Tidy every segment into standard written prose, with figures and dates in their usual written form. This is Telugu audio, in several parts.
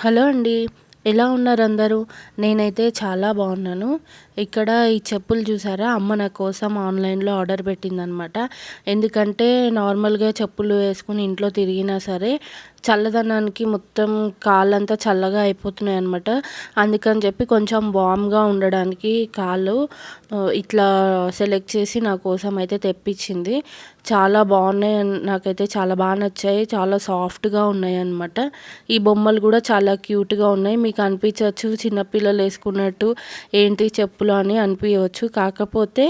హలో అండి. ఎలా ఉన్నారు అందరూ? నేనైతే చాలా బాగున్నాను. ఇక్కడ ఈ చెప్పులు చూసారా? అమ్మ నా కోసం ఆన్‌లైన్‌లో ఆర్డర్ పెట్టిందనమాట. ఎందుకంటే నార్మల్‌గా చెప్పులు వేసుకొని ఇంట్లో తిరిగినా సరే, చల్లదనానికి మొత్తం కాళ్ళంతా చల్లగా అయిపోతున్నాయనమాట. అందుకని చెప్పి కొంచెం వార్మ్‌గా ఉండడానికి కాళ్ళు ఇట్లా సెలెక్ట్ చేసి నా కోసం అయితే తెప్పించింది. చాలా బాగున్నాయి. నాకైతే చాలా బాగా నచ్చాయి. చాలా సాఫ్ట్‌గా ఉన్నాయన్నమాట. ఈ బొమ్మలు కూడా చాలా క్యూట్‌గా ఉన్నాయి. మీకు అనిపించవచ్చు చిన్నపిల్లలు వేసుకున్నట్టు ఏంటి చెప్పులు అని అనిపించవచ్చు. కాకపోతే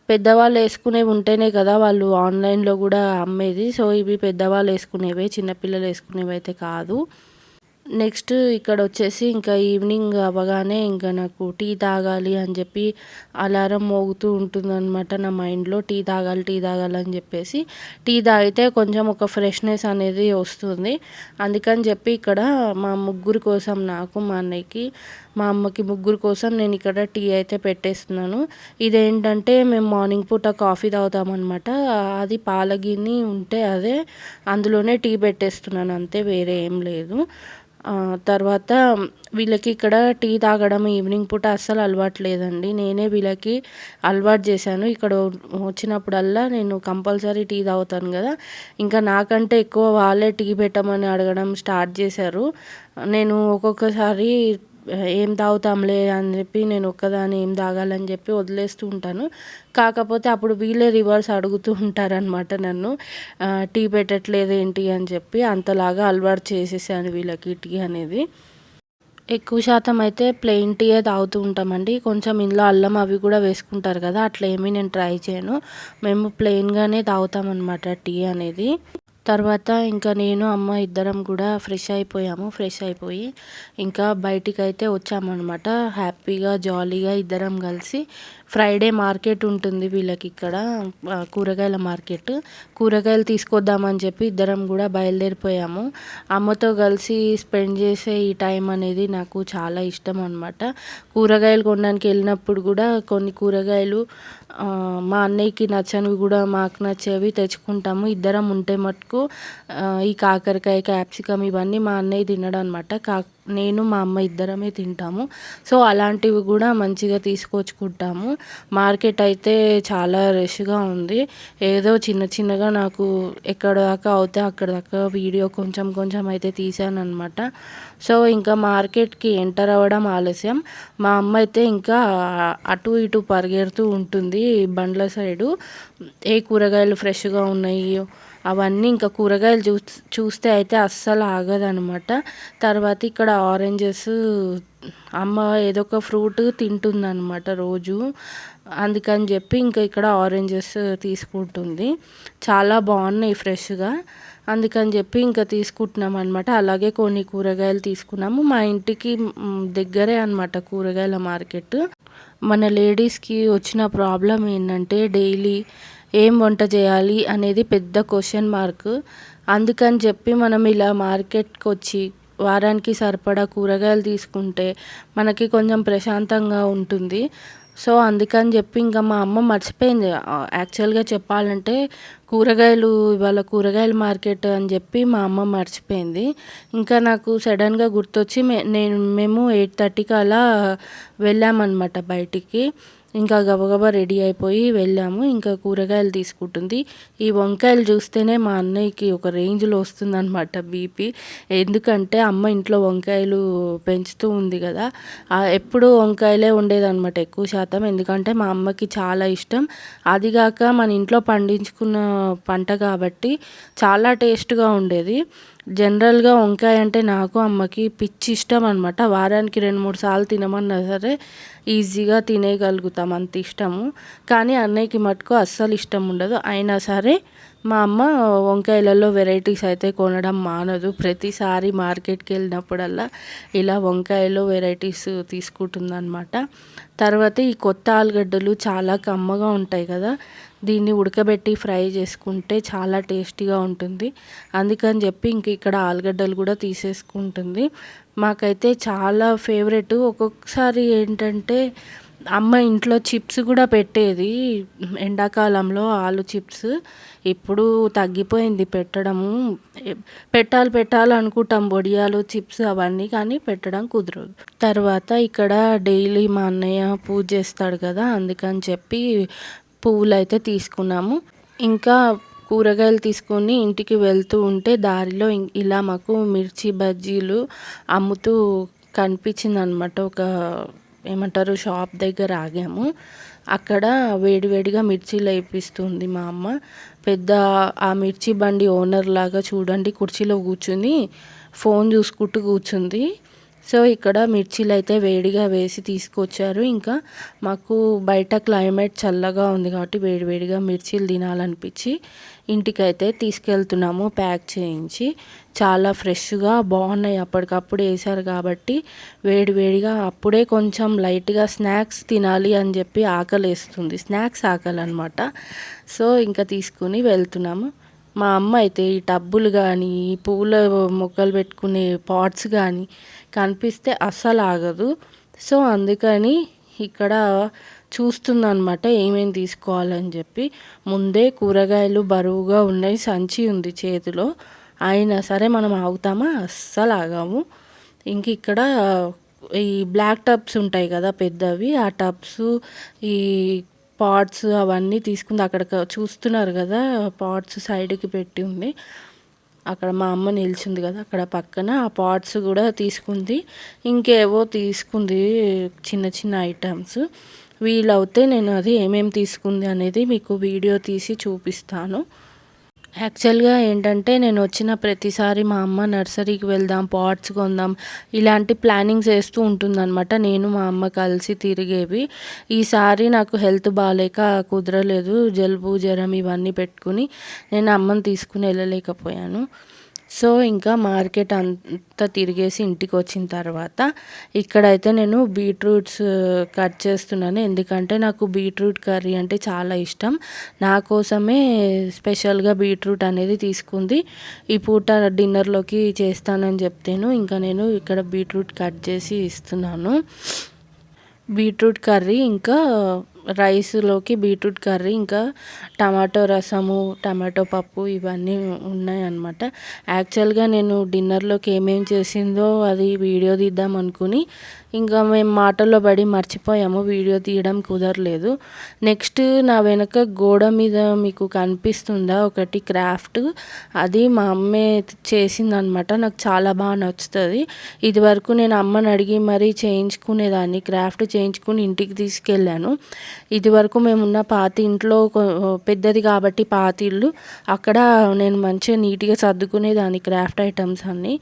పెద్దవాళ్ళు వేసుకునేవి ఉంటేనే కదా వాళ్ళు ఆన్‌లైన్‌లో కూడా అమ్మేది. సో, ఇవి పెద్దవాళ్ళు వేసుకునేవే, చిన్నపిల్లలు వేసుకునేవి అయితే కాదు. నెక్స్ట్ ఇక్కడొచ్చేసి ఇంకా ఈవినింగ్ అవ్వగానే ఇంకా నాకు టీ తాగాలి అని చెప్పి అలారం మోగుతూ ఉంటుందనమాట నా మైండ్‌లో. టీ తాగాలి, టీ తాగాలి అని చెప్పేసి. టీ తాగితే కొంచెం ఒక ఫ్రెష్‌నెస్ అనేది వస్తుంది. అందుకని చెప్పి ఇక్కడ మా ముగ్గురు కోసం, నాకు, మా అన్నయ్యకి, మా అమ్మకి, ముగ్గురు కోసం నేను ఇక్కడ టీ అయితే పెట్టేస్తున్నాను. ఇదేంటంటే మేము మార్నింగ్ పూట కాఫీ తాగుతామనమాట. అది పాల గిన్ని ఉంటే అదే అందులోనే టీ పెట్టేస్తున్నాను అంతే, వేరే ఏం లేదు. తర్వాత వీళ్ళకి ఇక్కడ టీ తాగడం ఈవినింగ్ పూట అస్సలు అలవాటు లేదండి. నేనే వీళ్ళకి అలవాటు చేశాను. ఇక్కడ వచ్చినప్పుడల్లా నేను కంపల్సరీ టీ తాగుతాను కదా! ఇంకా నాకంటే ఎక్కువ వాళ్ళే టీ పెట్టమని అడగడం స్టార్ట్ చేశారు. నేను ఒక్కొక్కసారి ఏం తాగుతాంలే అని చెప్పి నేను ఒక్కదాన్ని ఏం తాగాలని చెప్పి వదిలేస్తూ ఉంటాను. కాకపోతే అప్పుడు వీళ్ళే రివర్స్ అడుగుతూ ఉంటారనమాట నన్ను. టీ పెట్టట్లేదు ఏంటి అని చెప్పి. అంతలాగా అలవాటు చేసేసాను వీళ్ళకి టీ అనేది. ఎక్కువ శాతం అయితే ప్లెయిన్ టీయే తాగుతూ ఉంటామండి. కొంచెం ఇందులో అల్లం అవి కూడా వేసుకుంటారు కదా! అట్లా ఏమీ నేను ట్రై చేయను. మేము ప్లెయిన్‌గానే తాగుతామనమాట టీ అనేది. తర్వాత ఇంకా నేను, అమ్మ ఇద్దరం కూడా ఫ్రెష్ అయిపోయాము. ఫ్రెష్ అయిపోయి ఇంకా బయటికైతే వచ్చామనమాట. హ్యాపీగా, జాలీగా ఇద్దరం కలిసి ఫ్రైడే మార్కెట్ ఉంటుంది వీళ్ళకిక్కడ, కూరగాయల మార్కెట్. కూరగాయలు తీసుకొద్దామని చెప్పి ఇద్దరం కూడా బయలుదేరిపోయాము. అమ్మతో కలిసి స్పెండ్ చేసే ఈ టైం అనేది నాకు చాలా ఇష్టం అనమాట. కూరగాయలు కొనడానికి వెళ్ళినప్పుడు కూడా కొన్ని కూరగాయలు మా అన్నయ్యకి నచ్చనివి కూడా మాకు నచ్చేవి తెచ్చుకుంటాము. ఇద్దరం ఉంటే మటుకు ఈ కాకరకాయ, క్యాప్సికమ్ ఇవన్నీ మా అన్నయ్య తినడనమాట. నేను, మా అమ్మ ఇద్దరమే తింటాము. సో, అలాంటివి కూడా మంచిగా తీసుకొచ్చుకుంటాము. మార్కెట్ అయితే చాలా రష్‌గా ఉంది. ఏదో చిన్న చిన్నగా నాకు ఎక్కడ దాకా అవుతే అక్కడ దాకా వీడియో కొంచెం కొంచెం అయితే తీశాననమాట. సో, ఇంకా మార్కెట్‌కి ఎంటర్ అవ్వడం ఆలస్యం. మా అమ్మ అయితే ఇంకా అటు ఇటు పరిగెడుతూ ఉంటుంది బండ్ల సైడు. ఏ కూరగాయలు ఫ్రెష్‌గా ఉన్నాయో అవన్నీ, ఇంకా కూరగాయలు చూస్తే అయితే అస్సలు ఆగదనమాట. తర్వాత ఇక్కడ ఆరెంజెస్, అమ్మ ఏదో ఒక ఫ్రూట్ తింటుందనమాట రోజు. అందుకని చెప్పి ఇంకా ఇక్కడ ఆరెంజెస్ తీసుకుంటుంది. చాలా బాగున్నాయి ఫ్రెష్‌గా. అందుకని చెప్పి ఇంకా తీసుకుంటున్నాం అనమాట. అలాగే కొన్ని కూరగాయలు తీసుకున్నాము. మా ఇంటికి దగ్గరే అనమాట కూరగాయల మార్కెట్. మన లేడీస్‌కి వచ్చిన ప్రాబ్లం ఏంటంటే డైలీ ఏం వంట చేయాలి అనేది పెద్ద క్వశ్చన్ మార్క్. అందుకని చెప్పి మనం ఇలా మార్కెట్‌కొచ్చి వారానికి సరిపడా కూరగాయలు తీసుకుంటే మనకి కొంచెం ప్రశాంతంగా ఉంటుంది. సో, అందుకని చెప్పి ఇంకా మా అమ్మ మర్చిపోయింది. యాక్చువల్‌గా చెప్పాలంటే కూరగాయలు ఇవాళ కూరగాయల మార్కెట్ అని చెప్పి మా అమ్మ మర్చిపోయింది. ఇంకా నాకు సడన్‌గా గుర్తొచ్చి మేము 8:30కి అలా వెళ్ళామన్నమాట బయటికి. ఇంకా గబగబా రెడీ అయిపోయి వెళ్ళాము. ఇంకా కూరగాయలు తీసుకుంటుంది. ఈ వంకాయలు చూస్తేనే మా అన్నయ్యకి ఒక రేంజ్‌లో వస్తుందన్నమాట బీపీ. ఎందుకంటే అమ్మ ఇంట్లో వంకాయలు పెంచుతూ ఉంది కదా! ఎప్పుడూ వంకాయలే ఉండేదన్నమాట ఎక్కువ శాతం. ఎందుకంటే మా అమ్మకి చాలా ఇష్టం. అదిగాక మన ఇంట్లో పండించుకున్న పంట కాబట్టి చాలా టేస్ట్‌గా ఉండేది. జనరల్‌గా వంకాయ అంటే నాకు, అమ్మకి పిచ్చి ఇష్టం అనమాట. వారానికి 2, 3 సార్లు తినమన్నా సరే ఈజీగా తినేయగలుగుతాం, అంత ఇష్టము. కానీ అన్నయ్యకి మటుకు అస్సలు ఇష్టం ఉండదు. అయినా సరే మా అమ్మ వంకాయలలో వెరైటీస్ అయితే కొనడం మానదు. ప్రతిసారి మార్కెట్‌కి వెళ్ళినప్పుడల్లా ఇలా వంకాయలో వెరైటీస్ తీసుకుంటుందన్నమాట. తర్వాత ఈ కొత్త ఆలుగడ్డలు చాలా కమ్మగా ఉంటాయి కదా! దీన్ని ఉడకబెట్టి ఫ్రై చేసుకుంటే చాలా టేస్టీగా ఉంటుంది. అందుకని చెప్పి ఇంక ఇక్కడ ఆలుగడ్డలు కూడా తీసేసుకుంటుంది. మాకైతే చాలా ఫేవరెట్. ఒక్కొక్కసారి ఏంటంటే అమ్మ ఇంట్లో చిప్స్ కూడా పెట్టేది ఎండాకాలంలో ఆలు చిప్స్. ఇప్పుడు తగ్గిపోయింది పెట్టడము. పెట్టాలనుకుంటాం వడియాలు, చిప్స్ అవన్నీ, కానీ పెట్టడం కుదరదు. తర్వాత ఇక్కడ డైలీ మా అన్నయ్య పూజ చేస్తాడు కదా, అందుకని చెప్పి పువ్వులైతే తీసుకున్నాము. ఇంకా కూరగాయలు తీసుకొని ఇంటికి వెళ్తూ ఉంటే దారిలో ఇలా మాకు మిర్చి బజ్జీలు అమ్ముతూ కనిపించిందనమాట. ఒక ఏమంటారు షాప్ దగ్గర ఆగాము. అక్కడ వేడివేడిగా మిర్చీలు వేపిస్తుంది మా అమ్మ. పెద్ద ఆ మిర్చి బండి ఓనర్ లాగా చూడండి, కుర్చీలో కూర్చుని ఫోన్ చూసుకుంటూ కూర్చుంది. సో ఇక్కడ మిర్చీలు అయితే వేడిగా వేసి తీసుకొచ్చారు. ఇంకా మాకు బయట క్లైమేట్ చల్లగా ఉంది కాబట్టి వేడివేడిగా మిర్చీలు తినాలనిపించి ఇంటికైతే తీసుకెళ్తున్నాము ప్యాక్ చేయించి. చాలా ఫ్రెష్గా బాగున్నాయి, అప్పటికప్పుడు వేసారు కాబట్టి వేడివేడిగా. అప్పుడే కొంచెం లైట్గా స్నాక్స్ తినాలి అని చెప్పి ఆకలి వేస్తుంది, స్నాక్స్ ఆకలి అనమాట. సో ఇంకా తీసుకుని వెళ్తున్నాము. మా అమ్మ అయితే ఈ టబ్బులు కానీ, పూల మొక్కలు పెట్టుకునే పాట్స్ కానీ కనిపిస్తే అస్సలు ఆగదు. సో అందుకని ఇక్కడ చూస్తుందన్నమాట ఏమేమి తీసుకోవాలని చెప్పి. ముందే కూరగాయలు బరువుగా ఉన్నాయి, సంచి ఉంది చేతిలో, అయినా సరే మనం ఆగుతామా? అస్సలు ఆగాము. ఇంక ఇక్కడ ఈ బ్లాక్ టబ్స్ ఉంటాయి కదా పెద్దవి, ఆ టబ్స్, ఈ పాట్స్ అవన్నీ తీసుకుంది. అక్కడ చూస్తున్నారు కదా పాట్స్ సైడ్కి పెట్టి ఉంది, అక్కడ మా అమ్మ నిల్చుంది కదా అక్కడ పక్కన, ఆ పాట్స్ కూడా తీసుకుంది. ఇంకేవో తీసుకుంది చిన్న చిన్న ఐటమ్స్. వీలవుతే నేను అది ఏమేమి తీసుకుంది అనేది మీకు వీడియో తీసి చూపిస్తాను. యాక్చువల్గా ఏంటంటే నేను వచ్చిన ప్రతిసారి మా అమ్మ నర్సరీకి వెళ్దాం, పాట్స్ కొందాం, ఇలాంటి ప్లానింగ్స్ వేస్తూ ఉంటుందన్నమాట. నేను మా అమ్మ కలిసి తిరిగేవి. ఈసారి నాకు హెల్త్ బాగాలేక కుదరలేదు, జలుబు జ్వరం ఇవన్నీ పెట్టుకుని నేను అమ్మని తీసుకుని వెళ్ళలేకపోయాను. సో ఇంకా మార్కెట్ అంతా తిరిగేసి ఇంటికి వచ్చిన తర్వాత ఇక్కడైతే నేను బీట్రూట్స్ కట్ చేస్తున్నాను. ఎందుకంటే నాకు బీట్రూట్ కర్రీ అంటే చాలా ఇష్టం. నా కోసమే స్పెషల్గా బీట్రూట్ అనేది తీసుకుంది. ఈ పూట డిన్నర్లోకి చేస్తానని చెప్తాను. ఇంకా నేను ఇక్కడ బీట్రూట్ కట్ చేసి ఇస్తున్నాను. బీట్రూట్ కర్రీ, ఇంకా రైస్లోకి బీట్రూట్ కర్రీ, ఇంకా టమాటో రసము, టమాటో పప్పు ఇవన్నీ ఉన్నాయన్నమాట. యాక్చువల్గా నేను డిన్నర్లోకి ఏమేమి చేసిందో అది వీడియో తీద్దాం అనుకుని ఇంకా మేము మాటల్లో పడి మర్చిపోయాము, వీడియో తీయడం కుదరలేదు. నెక్స్ట్ నా వెనక గోడ మీద మీకు కనిపిస్తుందా ఒకటి క్రాఫ్ట్, అది మా అమ్మే చేసిందనమాట. నాకు చాలా బాగా నచ్చుతుంది. ఇది వరకు నేను అమ్మని అడిగి మరీ చేయించుకునేదాన్ని, క్రాఫ్ట్ చేయించుకుని ఇంటికి తీసుకెళ్ళాను. ఇది వరకు మేమున్న పాత ఇంట్లో పెద్దది కాబట్టి పాత ఇల్లు, అక్కడ నేను మంచిగా నీట్గా సర్దుకునేదాన్ని క్రాఫ్ట్ ఐటమ్స్ అన్నీ.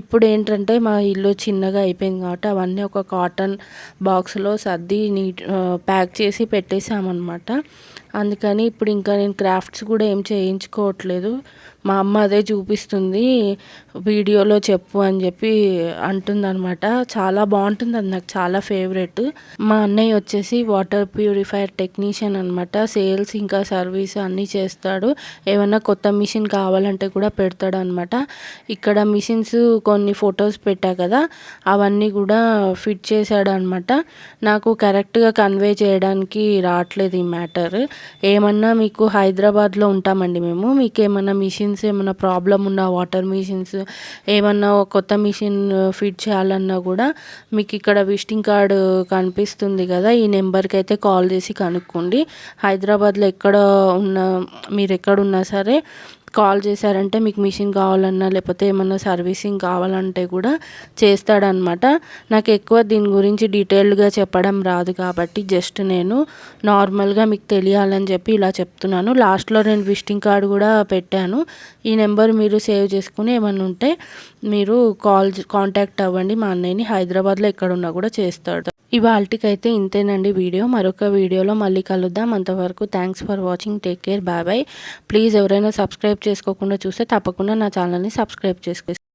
ఇప్పుడు ఏంటంటే మా ఇల్లు చిన్నగా అయిపోయింది కాబట్టి అవన్నీ ఒక కాటన్ బాక్స్లో సర్ది ప్యాక్ చేసి పెట్టేసామన్నమాట. అందుకని ఇప్పుడు ఇంకా నేను క్రాఫ్ట్స్ కూడా ఏం చేయించుకోవట్లేదు. మా అమ్మ అదే చూపిస్తుంది, వీడియోలో చెప్పు అని చెప్పి అంటుందన్నమాట. చాలా బాగుంటుంది, అది నాకు చాలా ఫేవరెట్. మా అన్నయ్య వచ్చేసి వాటర్ ప్యూరిఫైయర్ టెక్నీషియన్ అనమాట. సేల్స్ ఇంకా సర్వీస్ అన్నీ చేస్తాడు. ఏమన్నా కొత్త మిషన్ కావాలంటే కూడా పెడతాడు అనమాట. ఇక్కడ మిషన్స్ కొన్ని ఫొటోస్ పెట్టా కదా, అవన్నీ కూడా ఫిట్ చేశాడు అనమాట. నాకు కరెక్ట్గా కన్వే చేయడానికి రావట్లేదు ఈ మ్యాటర్. ఏమన్నా మీకు హైదరాబాద్లో ఉంటామండి మేము, మీకు ఏమన్నా మిషన్స్ ఏమన్నా ప్రాబ్లం ఉన్న, వాటర్ మిషన్స్ ఏమన్నా కొత్త మిషన్ ఫిట్ చేయాలన్నా కూడా మీకు ఇక్కడ విజిటింగ్ కార్డు కనిపిస్తుంది కదా, ఈ నెంబర్కి అయితే కాల్ చేసి కనుక్కోండి. హైదరాబాద్లో మీరు ఎక్కడున్నా సరే కాల్ చేశారంటే మీకు మిషన్ కావాలన్నా లేకపోతే ఏమన్నా సర్వీసింగ్ కావాలంటే కూడా చేస్తాడనమాట. నాకు ఎక్కువ దీని గురించి డీటెయిల్డ్గా చెప్పడం రాదు కాబట్టి జస్ట్ నేను నార్మల్గా మీకు తెలియాలని చెప్పి ఇలా చెప్తున్నాను. లాస్ట్లో నేను విజిటింగ్ కార్డు కూడా పెట్టాను. ఈ నెంబర్ మీరు సేవ్ చేసుకుని ఏమన్నా ఉంటే మీరు కాంటాక్ట్ అవ్వండి. మా అన్నయ్యని హైదరాబాద్లో ఎక్కడున్నా కూడా చేస్తాడు. ఇవాళకైతే ఇంతేనండి వీడియో. మరొక వీడియోలో మళ్ళీ కలుద్దాం. అంతవరకు thanks for watching. Take care. Bye bye. Please ఎవరైనా సబ్స్క్రైబ్ చేసుకోకుండా చూస్తే తప్పకుండా నా ఛానల్ని సబ్స్క్రైబ్ చేసుకోండి.